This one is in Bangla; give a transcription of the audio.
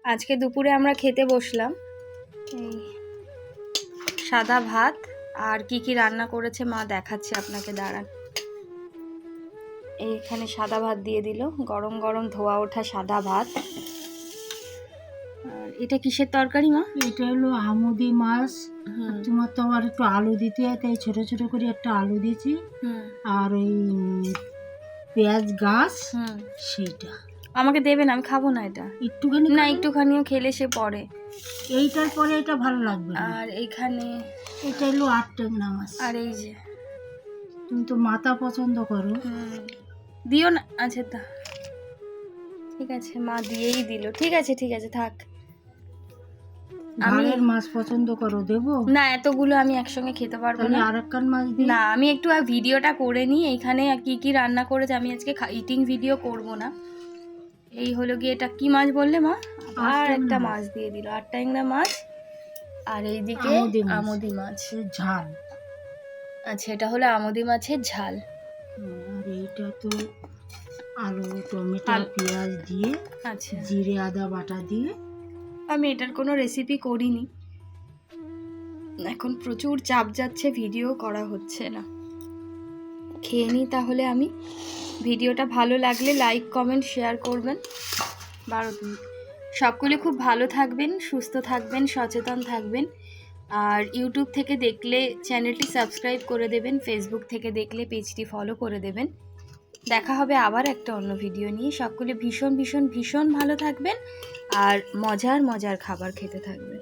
আজকে দুপুরে আমরা খেতে বসলাম এই সাদা ভাত। আর কি কি রান্না করেছে মা দেখাচ্ছে আপনাকে, দাঁড়ান। এইখানে সাদা ভাত দিয়ে দিল, গরম গরম ধোয়া ওঠা সাদা ভাত। আর এটা কিসের তরকারি মা? এটা হলো আমুদি মাছ। তোমার তো আবার একটু আলু দিতে হয়, তাই ছোট ছোট করে একটা আলু দিয়েছি। আর ওই পেঁয়াজ গাছ, সেইটা আমাকে দেবেন, আমি খাবো না এটা। একটুখানি না, একটুখানিও খেলে সে পরে। এইটার পরে এটা ভালো লাগবে না। আর এইখানে এটা হলো 8 ট্যাংরা মাছ। আর এই যে তুমি তো মাথা পছন্দ করো। দিও না। আচ্ছা তা ঠিক আছে, মা দিয়েই দিল। ঠিক আছে ঠিক আছে, থাক। ভালের মাছ পছন্দ করো, দেবো না, এতগুলো আমি একসঙ্গে খেতে পারবো না। আর একখান মাছ দিই না, আমি একটু ভিডিওটা করে নিই। এইখানে কি কি রান্না করেছে, আমি আজকে ইটিং ভিডিও করব না। এই হলো গিয়ে, এটা কি মাছ বললে মা? আর একটা মাছ দিয়ে দিল, 8 ট্যাংরা মাছ। আর এইদিকে আমুদি মাছ ঝাল। আচ্ছা, এটা হলো আমুদি মাছের ঝাল। আর এইটা তো আলু টমেটো পেঁয়াজ দিয়ে, আচ্ছা, জিরে আদা বাটা দিয়ে। আমি এটার কোনো রেসিপি করিনি, এখন প্রচুর চাপ যাচ্ছে, ভিডিও করা হচ্ছে না। খেয়ে নিই তাহলে আমি। ভিডিওটা ভালো লাগলে লাইক কমেন্ট শেয়ার করবেন। 12 মিনিট। সকলে খুব ভালো থাকবেন, সুস্থ থাকবেন, সচেতন থাকবেন। আর ইউটিউব থেকে দেখলে চ্যানেলটি সাবস্ক্রাইব করে দেবেন, ফেসবুক থেকে দেখলে পেজটি ফলো করে দেবেন। দেখা হবে আবার একটা অন্য ভিডিও নিয়ে। সকলে ভীষণ ভীষণ ভীষণ ভালো থাকবেন আর মজার মজার খাবার খেতে থাকবেন।